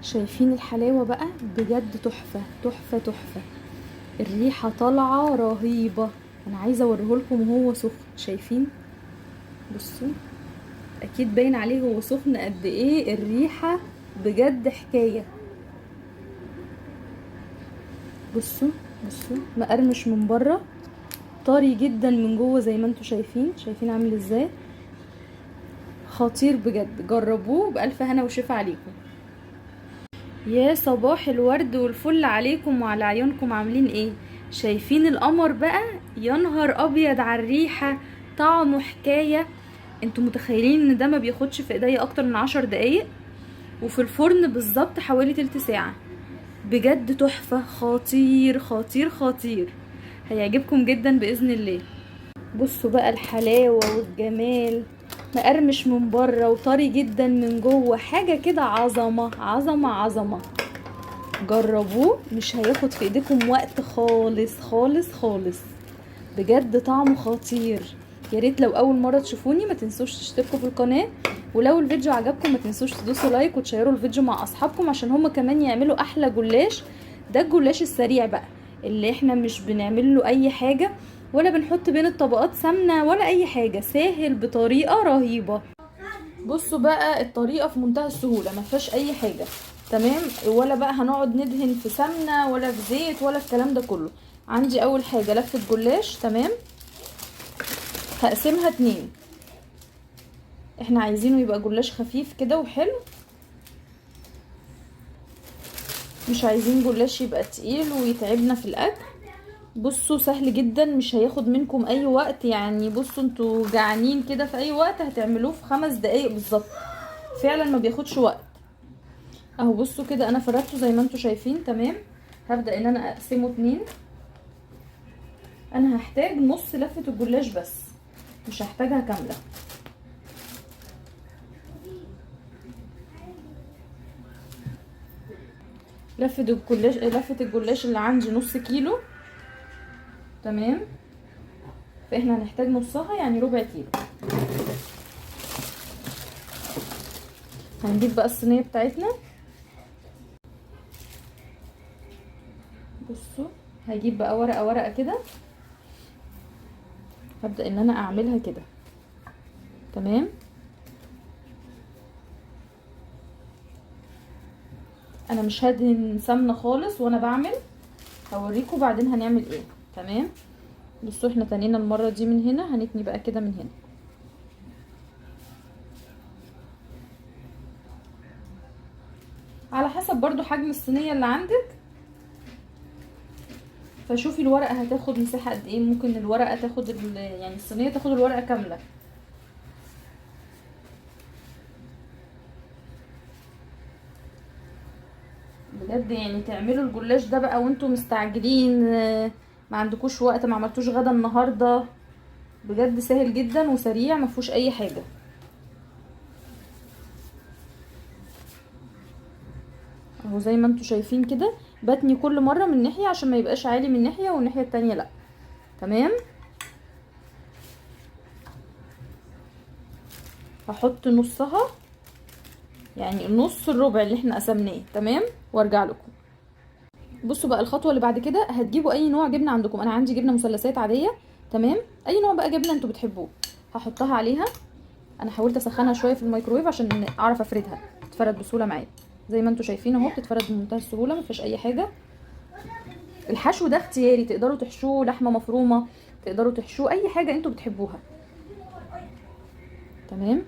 شايفين الحلاوة بقى؟ بجد تحفة تحفة تحفة. الريحة طالعة رهيبة. انا عايزة اوريهولكم وهو سخن. شايفين؟ بصوا، اكيد باين عليه هو سخن قد ايه. الريحة بجد حكاية. بصوا، بصوا مقرمش من بره، طري جدا من جوه زي ما انتوا شايفين. شايفين عامل ازاي؟ خطير بجد. جربوه بألف هنا وشفا عليكم. يا صباح الورد والفل عليكم وعلى عيونكم. عاملين ايه؟ شايفين القمر بقى؟ يا نهار ابيض على الريحة. طعمه حكاية. انتوا متخيلين ان ده ما بياخدش في ايديا اكتر من 10 دقايق، وفي الفرن بالظبط حوالي تلت ساعة. بجد تحفة. خطير خطير خطير. هيعجبكم جدا بإذن الله. بصوا بقى الحلاوة والجمال. مقرمش من بره وطري جدا من جوه. حاجة كده عظمة عظمة عظمة. جربوه، مش هياخد في ايديكم وقت خالص خالص خالص. بجد طعمه خطير. يا ريت لو اول مره تشوفوني ما تنسوش تشتركوا في القناه، ولو الفيديو عجبكم ما تنسوش تدوسوا لايك وتشيروا الفيديو مع اصحابكم عشان هما كمان يعملوا احلى جلاش. ده الجلاش السريع بقى، اللي احنا مش بنعمل له اي حاجه ولا بنحط بين الطبقات سمنه ولا اي حاجه. سهل بطريقه رهيبه. بصوا بقى الطريقه في منتهى السهوله، ما فيهاش اي حاجه. تمام؟ ولا بقى هنقعد ندهن في سمنه ولا في زيت ولا الكلام ده كله. عندي اول حاجه لفه جلاش. تمام؟ هقسمها 2. احنا عايزينه يبقى جلاش خفيف كده وحلو، مش عايزين جلاش يبقى تقيل ويتعبنا في الاكل. بصوا سهل جدا، مش هياخد منكم اي وقت. يعني بصوا انتوا جعانين كده في اي وقت هتعملوه في 5 دقايق بالظبط. فعلا ما بياخدش وقت. اهو بصوا كده انا فردته زي ما انتوا شايفين. تمام؟ هبدأ ان انا اقسمه 2. انا هحتاج نص لفة الجلاش بس، مش هحتاجها كاملة. لفة الجلاش اللي عندي نص كيلو. تمام؟ فاحنا هنحتاج نصها، يعني ربع كيلو. هنجيب بقى الصينية بتاعتنا. بصوا، هجيب بقى ورقة ورقة كده. هبدأ ان انا اعملها كده. تمام؟ انا مش هدهن سمنة خالص وانا بعمل، هوريكم بعدين هنعمل ايه. تمام؟ بصوا احنا تنينا المرة دي من هنا، هنتني بقى كده من هنا. على حسب برضو حجم الصينية اللي عندك، فشوفي الورقة هتاخد مساحة قد ايه. ممكن الورقة تاخد يعني الصينية تاخد الورقة كاملة. بجد يعني تعملوا الجلاش ده بقى وانتوا مستعجلين، ما عندكوش وقت، ما عملتوش غدا النهارده. بجد سهل جدا وسريع، ما فيهوش اي حاجه. اهو زي ما انتوا شايفين كده. بتني كل مره من ناحيه عشان ما يبقاش عالي من ناحيه والناحيه التانية لا. تمام؟ هحط نصها، يعني نص الربع اللي احنا قسمناه. تمام؟ وارجع لكم. بصوا بقى الخطوه اللي بعد كده، هتجيبوا اي نوع جبنه عندكم. انا عندي جبنه مثلثات عاديه. تمام؟ اي نوع بقى جبنه انتوا بتحبوه. هحطها عليها. انا حاولت اسخنها شويه في الميكرويف عشان اعرف افردها تتفرد بسهوله معايا. زي ما انتوا شايفين اهو بتتفرد بمنتهى السهوله، ما فيش اي حاجه. الحشو ده اختياري، تقدروا تحشوه لحمه مفرومه، تقدروا تحشوه اي حاجه انتوا بتحبوها. تمام؟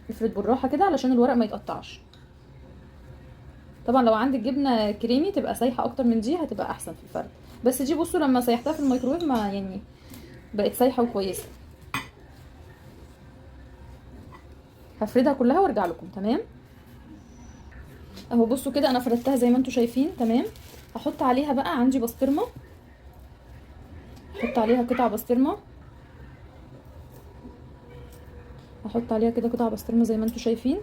افرد بالراحه كده علشان الورق ما يتقطعش. طبعا لو عندك جبنه كريمي تبقى سايحه اكتر من دي هتبقى احسن في الفرد. بس دي بصوا لما سيحتها في الميكرويف ما يعني بقت سايحه وكويسه. هفردها كلها وارجع لكم. تمام؟ اهو بصوا كده انا فردتها زي ما انتوا شايفين. تمام؟ هحط عليها بقى، عندي بسطرمه، هحط عليها قطع بسطرمه. هحط عليها كده قطع بسطرمه زي ما انتوا شايفين.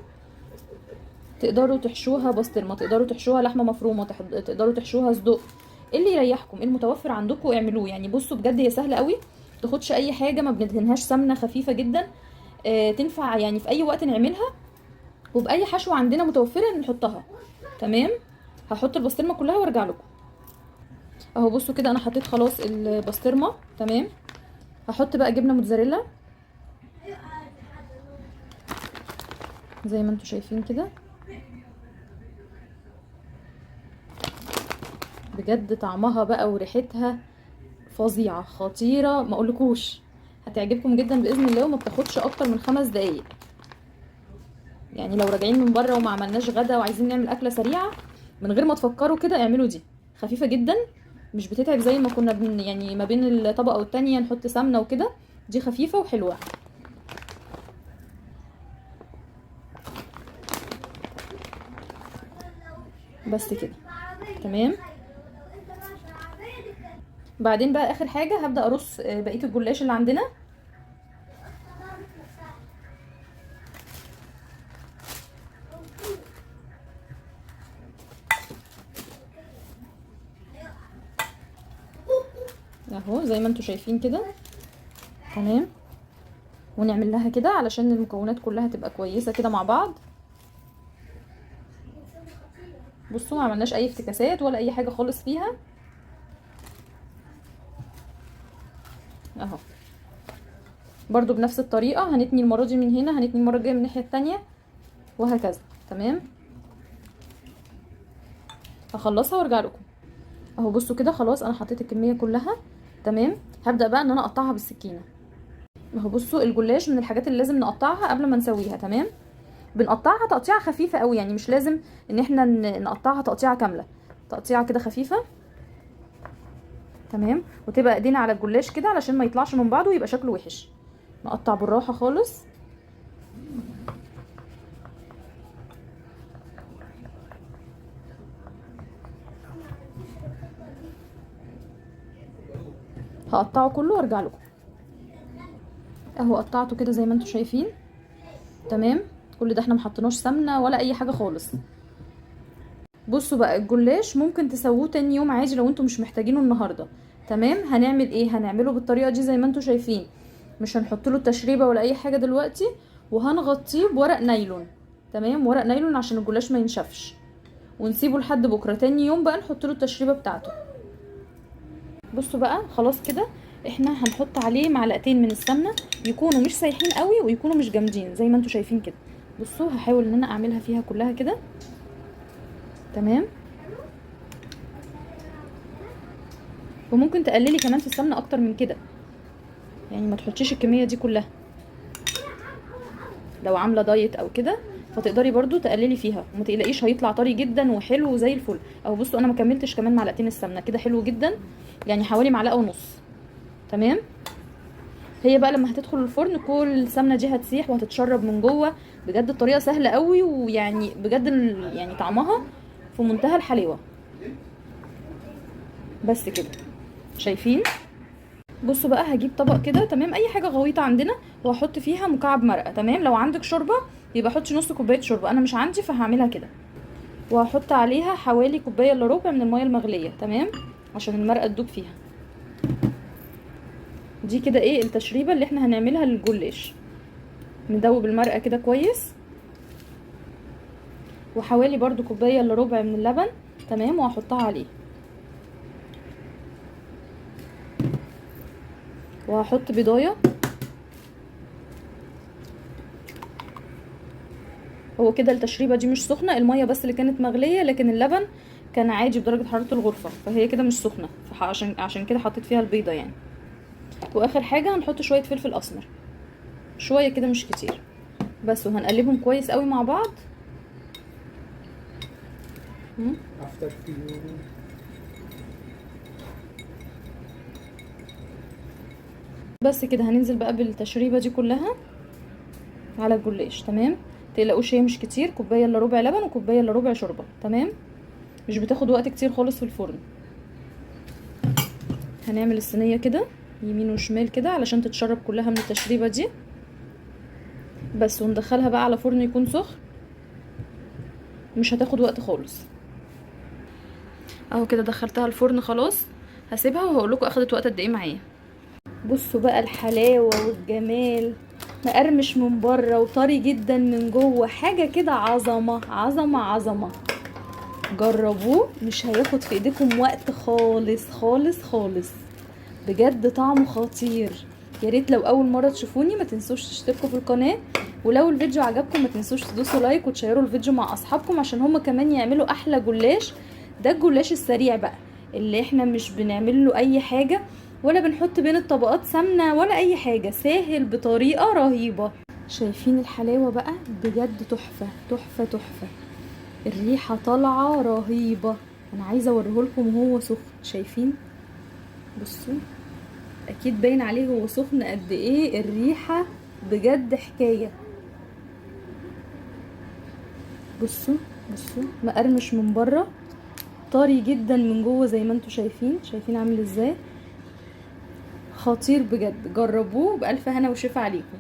تقدروا تحشوها بسطرمه، تقدروا تحشوها لحمه مفرومه، تقدروا تحشوها صدق. إيه اللي يريحكم، إيه المتوفر عندكم اعملوه. يعني بصوا بجد هي سهله قوي، تاخدش اي حاجه، ما بندهنهاش سمنه، خفيفه جدا. تنفع يعني في اي وقت نعملها، وباي حشوه عندنا متوفره نحطها. تمام. هحط البسطرمه كلها وارجع لكم. اهو بصوا كده انا حطيت خلاص البسطرمه. تمام. هحط بقى جبنه موتزاريلا زي ما انتم شايفين كده. بجد طعمها بقى وريحتها فظيعه خطيره، ما اقولكوش هتعجبكم جدا باذن الله، وما بتاخدش اكتر من 5 دقايق. يعني لو راجعين من بره وما عملناش غدا وعايزين نعمل اكله سريعه، من غير ما تفكروا كده اعملوا دي. خفيفه جدا، مش بتتعب زي ما كنا يعني ما بين الطبقه والتانيه نحط سمنه وكده. دي خفيفه وحلوه. بس كده تمام. بعدين بقى اخر حاجه هبدا ارص بقيه الجلاش اللي عندنا. اهو زي ما انتم شايفين كده. تمام. ونعمل لها كده علشان المكونات كلها تبقى كويسه كده مع بعض. بصوا ما عملناش اي افتكاسات ولا اي حاجه خالص فيها. اهو برضو بنفس الطريقه هنتني المره دي من هنا، هنتني المره الجايه من الناحيه التانية، وهكذا. تمام. هخلصها وارجع لكم. اهو بصوا كده خلاص انا حطيت الكميه كلها. تمام. هبدا بقى ان انا اقطعها بالسكينه. اهو بصوا الجلاش من الحاجات اللي لازم نقطعها قبل ما نسويها. تمام. بنقطعها تقطيعه خفيفه قوي، يعني مش لازم ان احنا نقطعها تقطيعه كامله، تقطيعه كده خفيفه. تمام. وتبقى ايدينا على الجلاش كده علشان ما يطلعش من بعضه ويبقى شكله وحش. نقطع بالراحه خالص. هقطعه كله وارجع لكم. اهو قطعته كده زي ما انتم شايفين. تمام. كل ده احنا محطناش سمنه ولا اي حاجه خالص. بصوا بقى الجلاش ممكن تسووه تاني يوم عادي لو انتم مش محتاجينه النهارده. تمام. هنعمل ايه؟ هنعمله بالطريقه دي زي ما انتم شايفين. مش هنحط له التشريبه ولا اي حاجه دلوقتي، وهنغطيه بورق نايلون. تمام. ورق نايلون عشان الجلاش ما ينشفش، ونسيبه لحد بكره. تاني يوم بقى نحط له التشريبه بتاعته. بصوا بقى خلاص كده احنا هنحط عليه معلقتين من السمنه، يكونوا مش سايحين قوي ويكونوا مش جامدين زي ما انتم شايفين كده. بصوا هحاول ان انا اعملها فيها كلها كده. تمام. وممكن تقللي كمان في السمنه اكتر من كده، يعني ما تحطيش الكميه دي كلها. لو عامله دايت او كده فتقدري برضو تقللي فيها، وما تقلقيش هيطلع طري جدا وحلو زي الفل. اهو بصوا انا ما كملتش كمان معلقتين السمنه كده، حلو جدا، يعني حوالي معلقه ونص. تمام. هي بقى لما هتدخل الفرن كل السمنه دي هتسيح وهتتشرب من جوه. بجد الطريقه سهله قوي، ويعني بجد يعني طعمها في منتهى الحلاوه. بس كده شايفين. بصوا بقى هجيب طبق كده. تمام. اي حاجه غويطه عندنا وهحط فيها مكعب مرقه. تمام. لو عندك شوربه يبقى حطي نص كوبايه شوربه، انا مش عندي فهعملها كده. وهحط عليها حوالي كوبايه الا ربع من الميه المغليه. تمام. عشان المرقه تدوب فيها. دي كده ايه التشريبه اللي احنا هنعملها للجلاش. ندوب المرقه كده كويس. وحوالي برضو كوبايه الا ربع من اللبن. تمام. وهحطها عليه. وهحط بيضايه. هو كده التشريبه دي مش سخنه، الميه بس اللي كانت مغليه، لكن اللبن كان عادي بدرجه حراره الغرفه، فهي كده مش سخنه، عشان كده حطيت فيها البيضه يعني. واخر حاجه هنحط شويه فلفل اسمر، شويه كده مش كتير بس، وهنقلبهم كويس قوي مع بعض. بس كده هننزل بقى بالتشريبه دي كلها على الجلاش. تمام. متقلقوش هي مش كتير، كوبايه الا ربع لبن وكوبايه الا ربع شوربه. تمام. مش بتاخد وقت كتير خالص في الفرن. هنعمل الصينيه كده يمين وشمال كده علشان تتشرب كلها من التشريبه دي بس، وندخلها بقى على فرن يكون سخن، مش هتاخد وقت خالص. اهو كده دخلتها الفرن خلاص، هسيبها وهقول لكم اخدت وقت قد ايه معايا. بصوا بقى الحلاوه والجمال، مقرمش من بره وطري جدا من جوه، حاجه كده عظمه عظمه عظمه. جربوه، مش هياخد في ايديكم وقت خالص خالص خالص، بجد طعمه خطير. يا ريت لو اول مره تشوفوني ما تنسوش تشتركوا في القناه، ولو الفيديو عجبكم ما تنسوش تدوسوا لايك وتشيروا الفيديو مع اصحابكم عشان هما كمان يعملوا احلى جلاش. ده الجلاش السريع بقى اللي احنا مش بنعمل له اي حاجه ولا بنحط بين الطبقات سمنه ولا اي حاجه، سهل بطريقه رهيبه. شايفين الحلاوه بقى؟ بجد تحفه تحفه تحفه، الريحه طالعه رهيبه. انا عايزه اوريهولكم وهو سخن. شايفين؟ بصوا، اكيد باين عليه هو سخن قد ايه، الريحه بجد حكايه. بصوا بصوا، مقرمش من بره، طري جدا من جوه زي ما انتوا شايفين. شايفين عامل ازاي؟ خطير بجد، جربوه بألف هنا وشفا عليكم.